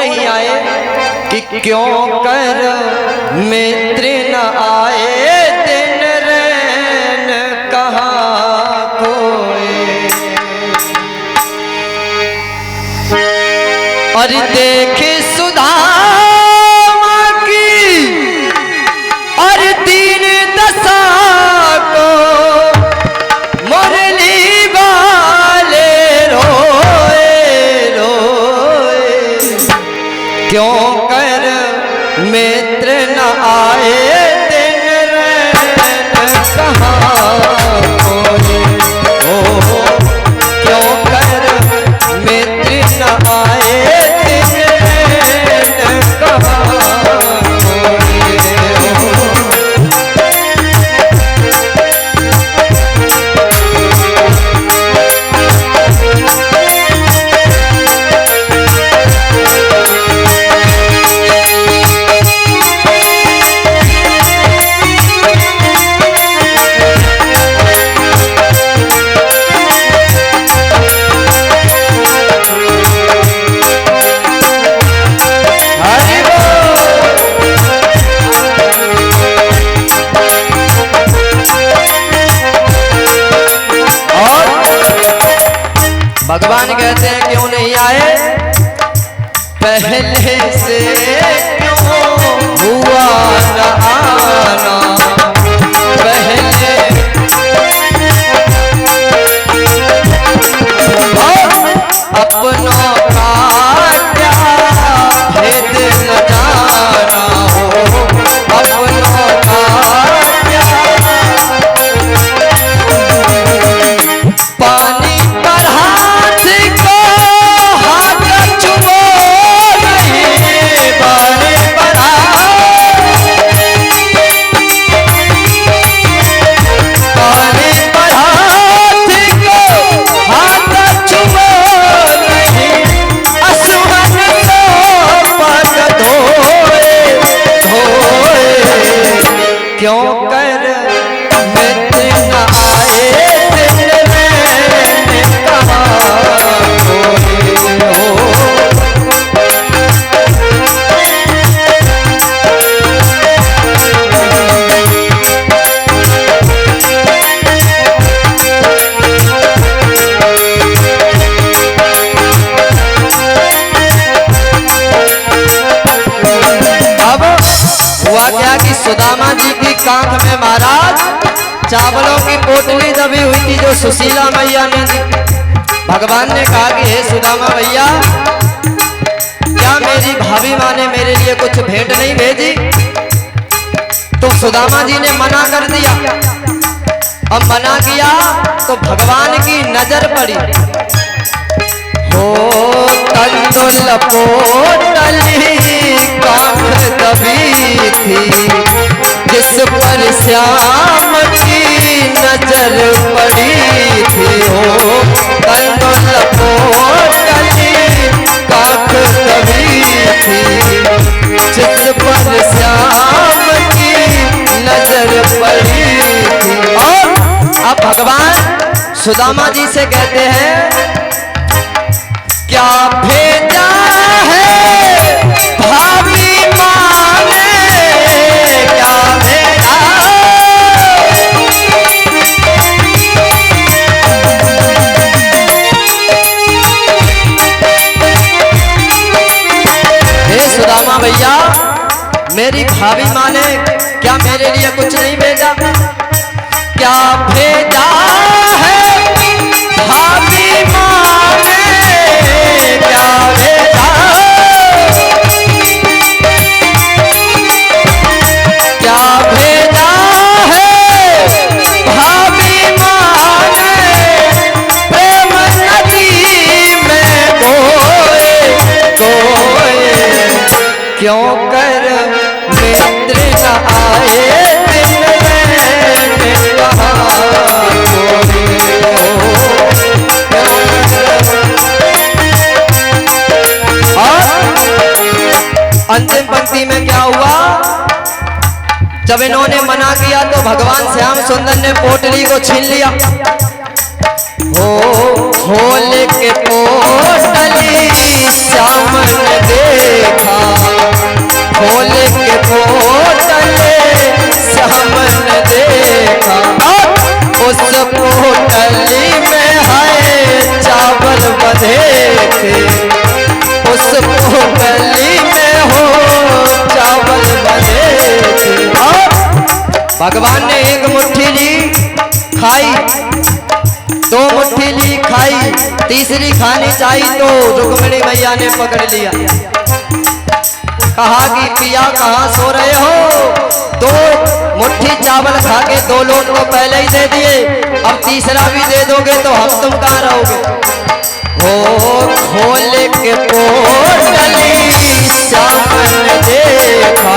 नहीं आए कि क्यों कर मित्र न आए दिन रैन कहाँ खोए। और देख सुदामा की और दीन दशा को मुरली वाले रोए रोए। क्यों कर मित्र न आए दिन रैन कहाँ खोए। ओ क्यों कर मित्र न आए भगवान कहते हैं क्यों नहीं आए, पहले से क्यों हुआ न आना। पहले अपनों का क्या भेद न जाना हो। अपनों का क्या पानी पर हाथ को हाथ चुमो नहीं। पानी पर पानी पर हाथ को हाथ चुमो नहीं। असुहन तो पग धोए धोए। क्यों कर मित्र न आए दिन रैन कहाँ खोए हो। अब हुआ क्या कि सुदामा जी की कांख में महाराज चावलों की पोटली दबी हुई थी जो सुशीला मैया ने दी। भगवान ने कहा कि हे सुदामा भैया, क्या मेरी भाभी माँ ने मेरे लिए कुछ भेंट नहीं भेजी। तो सुदामा जी ने मना कर दिया। अब मना किया तो भगवान की नजर पड़ी। हो तंदुल पोटली कांख दबी थी जिस पर श्याम की नजर पड़ी थी। हो तंदुल पोटली कांख दबी थी जिस पर श्याम की नजर पड़ी थी। और अब भगवान सुदामा जी से कहते हैं क्या भेजा है भाभी माँ ने, क्या भेजा। हे सुदामा भैया, मेरी भाभी माँ ने क्या मेरे लिए कुछ नहीं भेजा। क्या भेजा है भाभी माँ ने, क्या भेजा। क्या भेजा है भाभी माँ ने प्रेम नदी में बोए बोए। क्यों कर मित्र न आए दिन रैन कहाँ खोए हो। अंतिम पंक्ति में क्या हुआ, जब इन्होंने मना किया तो भगवान श्याम सुंदर ने पोटली को छीन लिया। हो खोल के पोटली श्याम ने देखा, खोल के पोटले श्याम ने देखा, उस पोटली में है चावल बंधे थे, उस पोटली में हो चावल बंधे थे। भगवान ने एक मुट्ठी ली खाई, दो मुट्ठी ली खाई, तीसरी खानी चाहिए तो रुक्मिणी मैया ने पकड़ लिया, कहा कि पिया कहाँ सो रहे हो, दो मुट्ठी चावल खा के दो लोग तो पहले ही दे दिए, अब तीसरा भी दे दोगे तो हम तुम कहाँ रहोगे। हो खोल के पोटली श्याम ने देखा,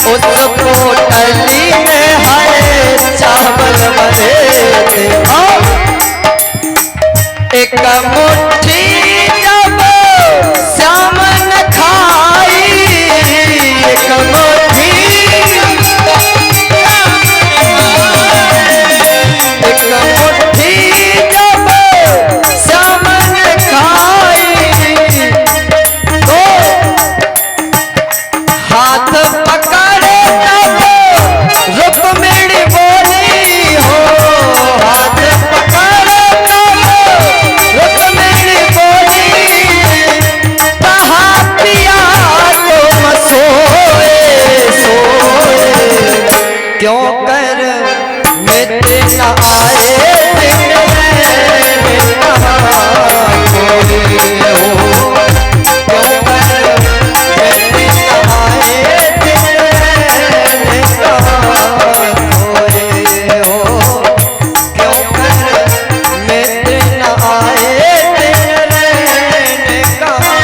उस पोटली में है चावल बंधे थे। एक मुट्ठी जब श्याम ने खाई, एक मुट्ठी, एक मुट्ठी जब श्याम ने खाई, तो हाथ पकड़े तब रुक्मिणी बोली हो, हाथ पकड़े तब रुक्मिणी बोली, कहा पिया तुम सोए सोए, क्यों कर मिट न आए दिन में, कहा कोई हो, क्यों कर मिट न आए दिन में, कहा कोई हो, क्यों कर मिट न आए दिन में, कहा।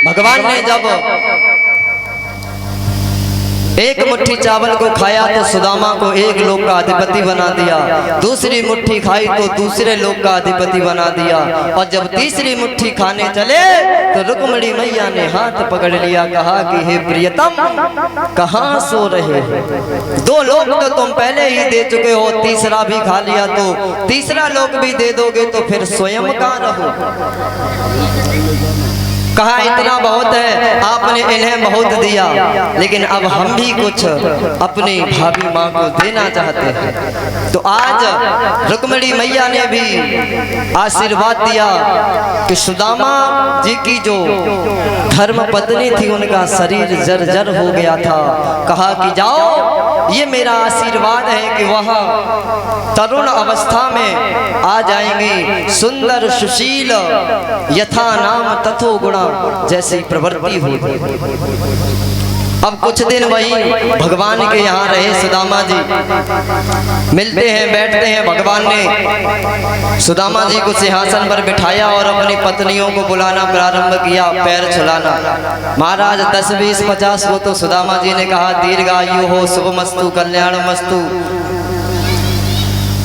भगवान ने जब एक मुट्ठी चावल को खाया तो सुदामा को एक लोक का अधिपति बना दिया, दूसरी मुट्ठी खाई तो दूसरे लोक का अधिपति बना दिया, और जब तीसरी मुट्ठी खाने चले तो रुक्मिणी मैया ने हाथ पकड़ लिया, कहा कि हे प्रियतम कहाँ सो रहे हो, दो लोक तो तुम पहले ही दे चुके हो, तीसरा भी खा लिया तो तीसरा लोक भी दे दोगे तो फिर स्वयं कहाँ रहो। कहा इतना बहुत है, आपने इन्हें बहुत दिया, लेकिन अब हम भी कुछ अपनी भाभी माँ को देना चाहते हैं। तो आज रुक्मिणी मैया ने भी आशीर्वाद दिया कि सुदामा जी की जो धर्म पत्नी थी उनका शरीर जर्जर हो गया था, कहा कि जाओ ये मेरा आशीर्वाद है कि वह तरुण अवस्था में आ जाएंगे, सुंदर सुशील यथा नाम तथो गुणा जैसी प्रवृत्ति हुई। अब कुछ दिन वही भगवान के यहाँ रहे सुदामा जी, मिलते हैं बैठते हैं। भगवान ने सुदामा जी को सिंहासन पर बिठाया और अपनी पत्नियों को बुलाना प्रारंभ किया, पैर छुलाना। महाराज 10, 20, 50 हो तो सुदामा जी ने कहा दीर्घायु हो, शुभमस्तु, कल्याणमस्तु,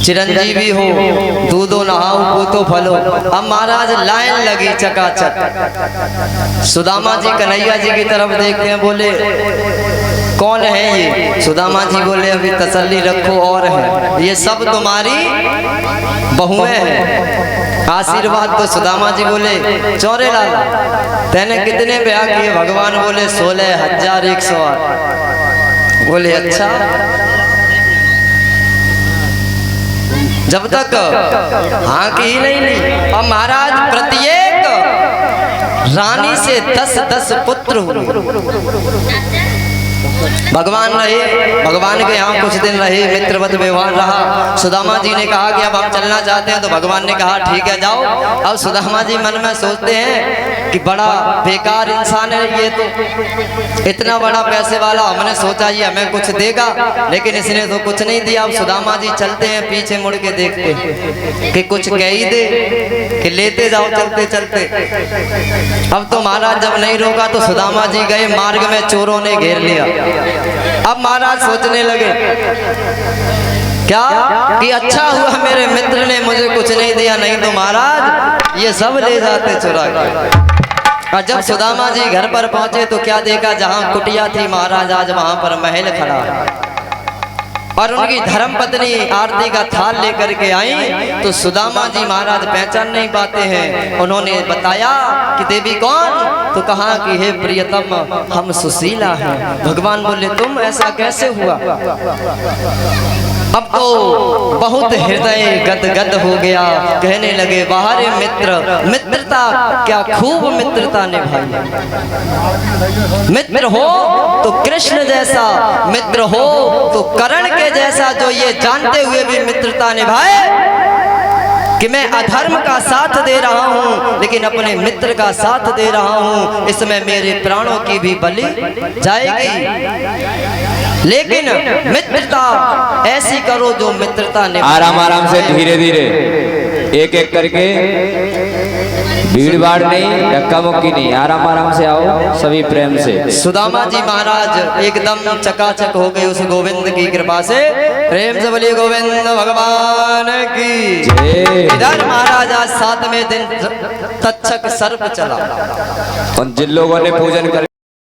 चिरंजीवी हो, दूधो नहाओ पूतो फलो। अब महाराज लाइन लगी चकाचक। सुदामा जी कन्हैया जी की तरफ देखते हैं, बोले कौन है ये? सुदामा जी बोले अभी तसल्ली रखो और है, ये सब तुम्हारी बहुएं हैं। आशीर्वाद तो सुदामा जी बोले चौरे लाल तेने कितने ब्याह किए? भगवान बोले 16,108। बोले अच्छा, जब तक हाँ की नहीं ली। अब महाराज प्रत्येक रानी से 10-10 पुत्र हुए। भगवान रहे, भगवान के यहाँ कुछ दिन रहे, मित्रवत व्यवहार रहा। सुदामा जी ने कहा कि अब हम चलना चाहते हैं, तो भगवान ने कहा ठीक है जाओ। अब सुदामा जी मन में सोचते हैं कि बड़ा बेकार इंसान है ये, तो इतना बड़ा पैसे वाला, हमने सोचा ये हमें कुछ देगा, लेकिन इसने तो कुछ नहीं दिया। अब सुदामा जी चलते हैं, पीछे मुड़ के देखते हैं कि कुछ कह ही दे कि लेते जाओ चलते चलते। अब तो महाराज जब नहीं रोका तो सुदामा जी गए, मार्ग में चोरों ने घेर लिया। अब महाराज सोचने लगे क्या कि अच्छा हुआ मेरे मित्र ने मुझे कुछ नहीं दिया, नहीं तो महाराज ये सब ले जाते चुरा के। और जब सुदामा जी घर पर पहुंचे तो क्या देखा, जहां कुटिया थी महाराज आज वहां पर महल खड़ा है। और उनकी धर्म पत्नी आरती का थाल लेकर के आई तो सुदामा जी महाराज पहचान नहीं पाते हैं। उन्होंने बताया कि देवी कौन, तो कहा कि हे प्रियतम हम सुशीला हैं। भगवान बोले तुम ऐसा कैसे हुआ। अब तो बहुत हृदय गदगद हो गया, कहने लगे बाहर मित्र, मित्रता क्या खूब मित्रता निभाई। मित्र हो तो कृष्ण जैसा, मित्र हो तो कर्ण के जैसा, जो ये जानते हुए भी मित्रता निभाए कि मैं अधर्म का साथ दे रहा हूं लेकिन अपने मित्र का साथ दे रहा हूं, इसमें मेरे प्राणों की भी बलि जाएगी। लेकिन मित्रता ऐसी करो जो मित्रता ने आराम आराम से धीरे धीरे एक एक करके, भीड़ भाड़ नहीं, धक्का मुक्की नहीं, आराम आराम से आओ सभी प्रेम से। सुदामा जी महाराज एकदम चकाचक हो गए उस गोविंद की कृपा से। प्रेम से बोलिए गोविंद भगवान की। इधर महाराज आज 7वें दिन तक्षक सर्प चला। और जिन लोगों ने पूजन कर